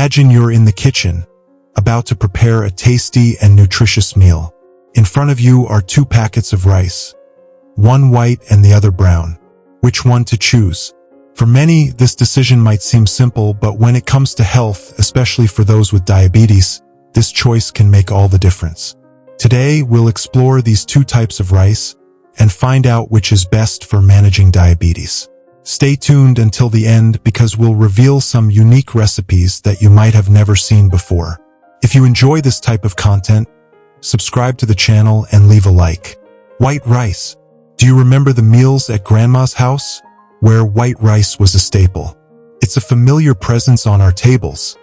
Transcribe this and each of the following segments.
Imagine you're in the kitchen, about to prepare a tasty and nutritious meal. In front of you are 2 packets of rice, one white and the other brown. Which one to choose? For many, this decision might seem simple, but when it comes to health, especially for those with diabetes, this choice can make all the difference. Today, we'll explore these 2 types of rice and find out which is best for managing diabetes. Stay tuned until the end because we'll reveal some unique recipes that you might have never seen before. If you enjoy this type of content, subscribe to the channel and leave a like. White rice. Do you remember the meals at Grandma's house, where white rice was a staple? It's a familiar presence on our tables,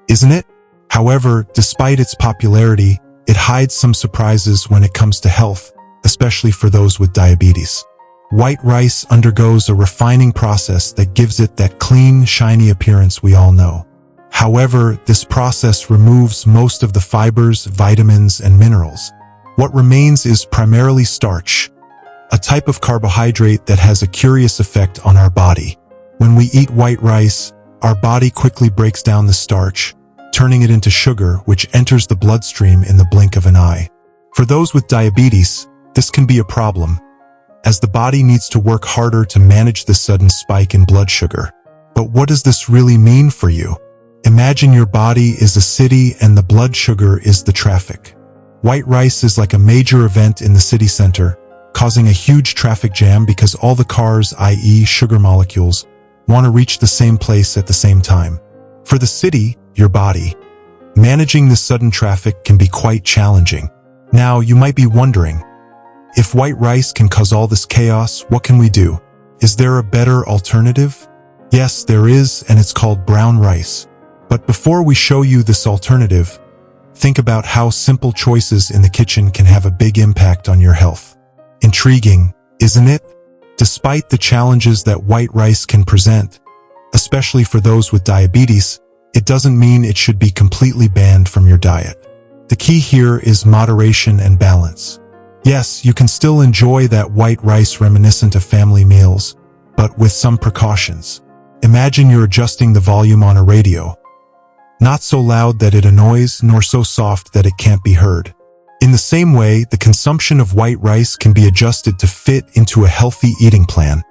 isn't it? However, despite its popularity, it hides some surprises when it comes to health, especially for those with diabetes. White rice undergoes a refining process that gives it that clean, shiny appearance we all know. However, this process removes most of the fibers, vitamins, and minerals. What remains is primarily starch, a type of carbohydrate that has a curious effect on our body. When we eat white rice, our body quickly breaks down the starch, turning it into sugar, which enters the bloodstream in the blink of an eye. For those with diabetes, this can be a problem, as the body needs to work harder to manage the sudden spike in blood sugar. But what does this really mean for you? Imagine your body is a city and the blood sugar is the traffic. White rice is like a major event in the city center, causing a huge traffic jam because all the cars, i.e. sugar molecules, want to reach the same place at the same time. For the city, your body, managing this sudden traffic can be quite challenging. Now, you might be wondering, if white rice can cause all this chaos, what can we do? Is there a better alternative? Yes, there is, and it's called brown rice. But before we show you this alternative, think about how simple choices in the kitchen can have a big impact on your health. Intriguing, isn't it? Despite the challenges that white rice can present, especially for those with diabetes, it doesn't mean it should be completely banned from your diet. The key here is moderation and balance. Yes, you can still enjoy that white rice reminiscent of family meals, but with some precautions. Imagine you're adjusting the volume on a radio. Not so loud that it annoys, nor so soft that it can't be heard. In the same way, the consumption of white rice can be adjusted to fit into a healthy eating plan,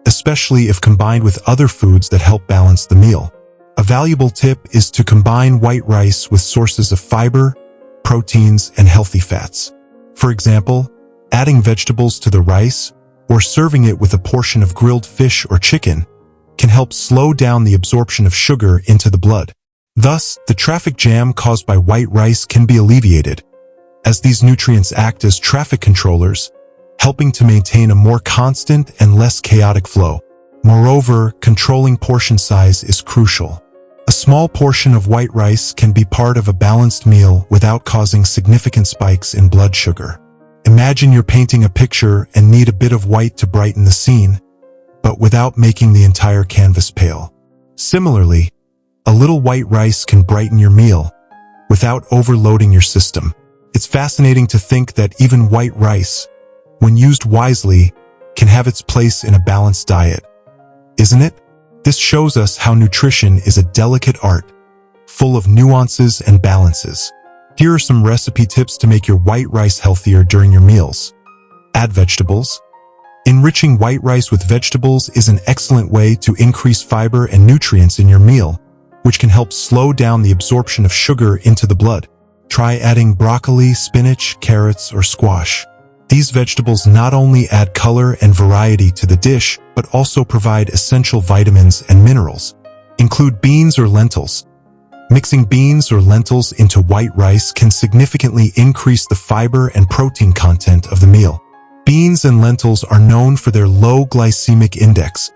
especially if combined with other foods that help balance the meal. A valuable tip is to combine white rice with sources of fiber, proteins, and healthy fats. For example, adding vegetables to the rice or serving it with a portion of grilled fish or chicken can help slow down the absorption of sugar into the blood. Thus, the traffic jam caused by white rice can be alleviated, as these nutrients act as traffic controllers, helping to maintain a more constant and less chaotic flow. Moreover, controlling portion size is crucial. A small portion of white rice can be part of a balanced meal without causing significant spikes in blood sugar. Imagine you're painting a picture and need a bit of white to brighten the scene, but without making the entire canvas pale. Similarly, a little white rice can brighten your meal without overloading your system. It's fascinating to think that even white rice, when used wisely, can have its place in a balanced diet, isn't it? This shows us how nutrition is a delicate art, full of nuances and balances. Here are some recipe tips to make your white rice healthier during your meals. Add vegetables. Enriching white rice with vegetables is an excellent way to increase fiber and nutrients in your meal, which can help slow down the absorption of sugar into the blood. Try adding broccoli, spinach, carrots, or squash. These vegetables not only add color and variety to the dish, but also provide essential vitamins and minerals. Include beans or lentils. Mixing beans or lentils into white rice can significantly increase the fiber and protein content of the meal. Beans and lentils are known for their low glycemic index,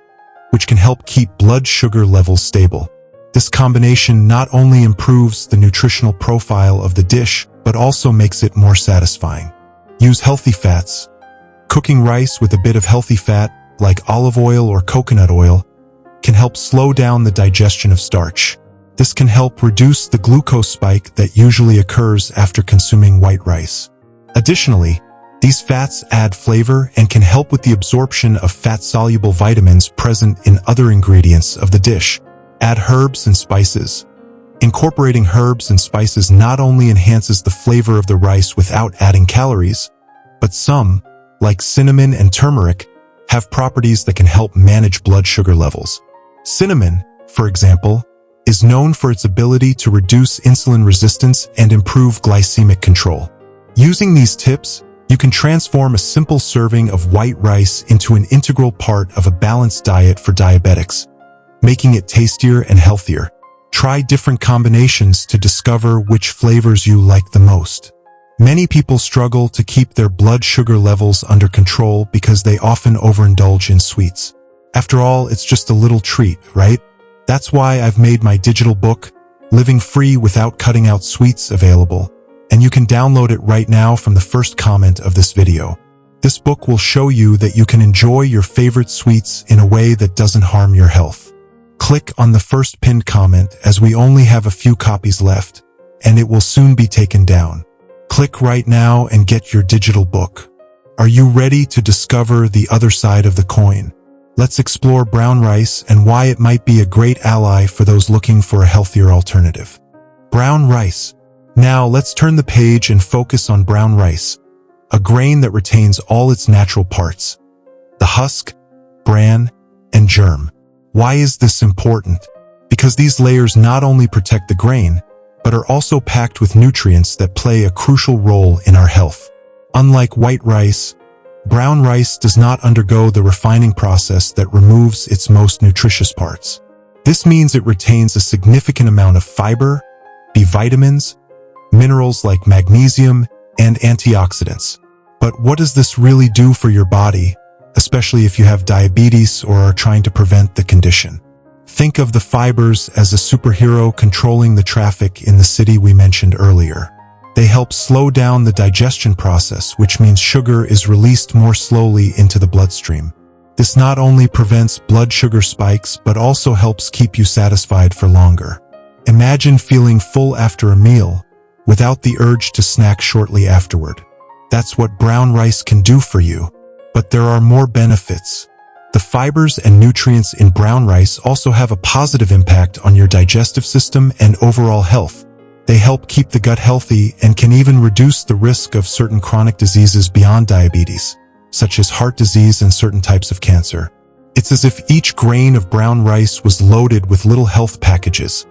which can help keep blood sugar levels stable. This combination not only improves the nutritional profile of the dish, but also makes it more satisfying. Use healthy fats. Cooking rice with a bit of healthy fat, like olive oil or coconut oil, can help slow down the digestion of starch. This can help reduce the glucose spike that usually occurs after consuming white rice. Additionally, these fats add flavor and can help with the absorption of fat-soluble vitamins present in other ingredients of the dish. Add herbs and spices. Incorporating herbs and spices not only enhances the flavor of the rice without adding calories, but some, like cinnamon and turmeric, have properties that can help manage blood sugar levels. Cinnamon, for example, is known for its ability to reduce insulin resistance and improve glycemic control. Using these tips, you can transform a simple serving of white rice into an integral part of a balanced diet for diabetics, making it tastier and healthier. Try different combinations to discover which flavors you like the most. Many people struggle to keep their blood sugar levels under control because they often overindulge in sweets. After all, it's just a little treat, right? That's why I've made my digital book, Living Free Without Cutting Out Sweets, available, and you can download it right now from the first comment of this video. This book will show you that you can enjoy your favorite sweets in a way that doesn't harm your health. Click on the first pinned comment as we only have a few copies left, and it will soon be taken down. Click right now and get your digital book. Are you ready to discover the other side of the coin? Let's explore brown rice and why it might be a great ally for those looking for a healthier alternative. Brown rice. Now let's turn the page and focus on brown rice, a grain that retains all its natural parts: the husk, bran, and germ. Why is this important? Because these layers not only protect the grain, but are also packed with nutrients that play a crucial role in our health. Unlike white rice, brown rice does not undergo the refining process that removes its most nutritious parts. This means it retains a significant amount of fiber, B vitamins, minerals like magnesium, and antioxidants. But what does this really do for your body, especially if you have diabetes or are trying to prevent the condition? Think of the fibers as a superhero controlling the traffic in the city we mentioned earlier. They help slow down the digestion process, which means sugar is released more slowly into the bloodstream. This not only prevents blood sugar spikes, but also helps keep you satisfied for longer. Imagine feeling full after a meal, without the urge to snack shortly afterward. That's what brown rice can do for you. But there are more benefits. The fibers and nutrients in brown rice also have a positive impact on your digestive system and overall health. They help keep the gut healthy and can even reduce the risk of certain chronic diseases beyond diabetes, such as heart disease and certain types of cancer. It's as if each grain of brown rice was loaded with little health packages,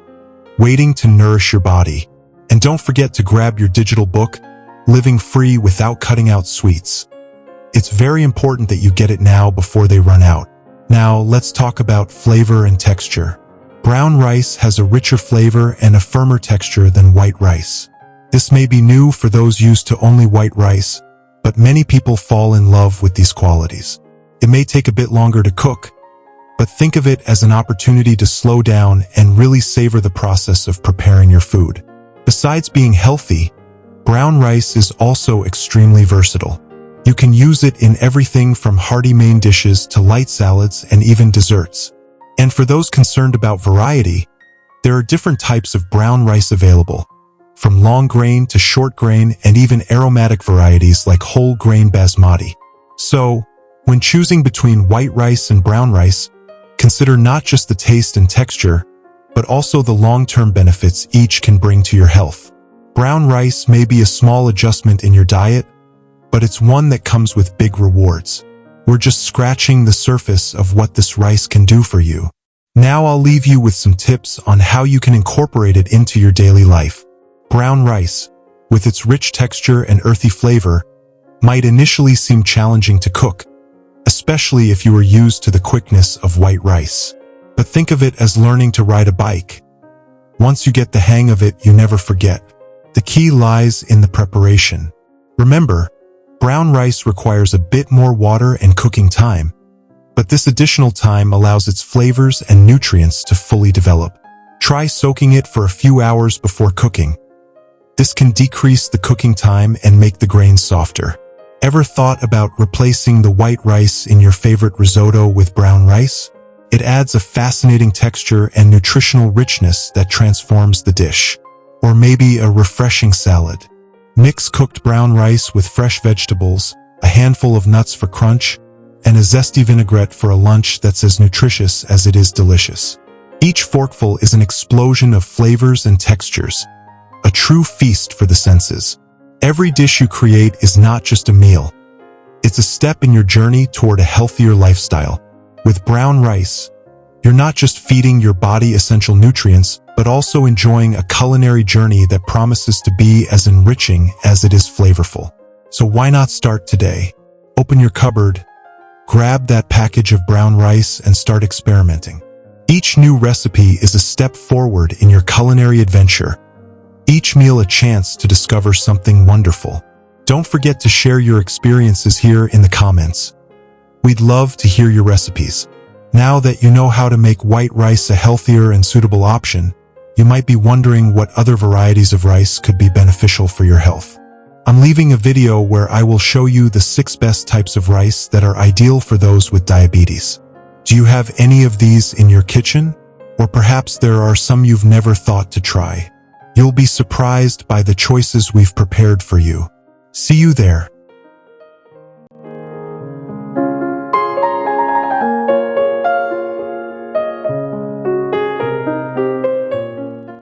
waiting to nourish your body. And don't forget to grab your digital book, Living Free Without Cutting Out Sweets. It's very important that you get it now before they run out. Now, let's talk about flavor and texture. Brown rice has a richer flavor and a firmer texture than white rice. This may be new for those used to only white rice, but many people fall in love with these qualities. It may take a bit longer to cook, but think of it as an opportunity to slow down and really savor the process of preparing your food. Besides being healthy, brown rice is also extremely versatile. You can use it in everything from hearty main dishes to light salads and even desserts. And for those concerned about variety, there are different types of brown rice available, from long grain to short grain and even aromatic varieties like whole grain basmati. So, when choosing between white rice and brown rice, consider not just the taste and texture, but also the long-term benefits each can bring to your health. Brown rice may be a small adjustment in your diet, but it's one that comes with big rewards. We're just scratching the surface of what this rice can do for you. Now I'll leave you with some tips on how you can incorporate it into your daily life. Brown rice, with its rich texture and earthy flavor, might initially seem challenging to cook, especially if you are used to the quickness of white rice. But think of it as learning to ride a bike. Once you get the hang of it, you never forget. The key lies in the preparation. Remember, brown rice requires a bit more water and cooking time, but this additional time allows its flavors and nutrients to fully develop. Try soaking it for a few hours before cooking. This can decrease the cooking time and make the grains softer. Ever thought about replacing the white rice in your favorite risotto with brown rice? It adds a fascinating texture and nutritional richness that transforms the dish. Or maybe a refreshing salad. Mix cooked brown rice with fresh vegetables, a handful of nuts for crunch, and a zesty vinaigrette for a lunch that's as nutritious as it is delicious. Each forkful is an explosion of flavors and textures, a true feast for the senses. Every dish you create is not just a meal. It's a step in your journey toward a healthier lifestyle. With brown rice, you're not just feeding your body essential nutrients, but also enjoying a culinary journey that promises to be as enriching as it is flavorful. So why not start today? Open your cupboard, grab that package of brown rice, and start experimenting. Each new recipe is a step forward in your culinary adventure. Each meal a chance to discover something wonderful. Don't forget to share your experiences here in the comments. We'd love to hear your recipes. Now that you know how to make white rice a healthier and suitable option, you might be wondering what other varieties of rice could be beneficial for your health. I'm leaving a video where I will show you the 6 best types of rice that are ideal for those with diabetes. Do you have any of these in your kitchen? Or perhaps there are some you've never thought to try. You'll be surprised by the choices we've prepared for you. See you there.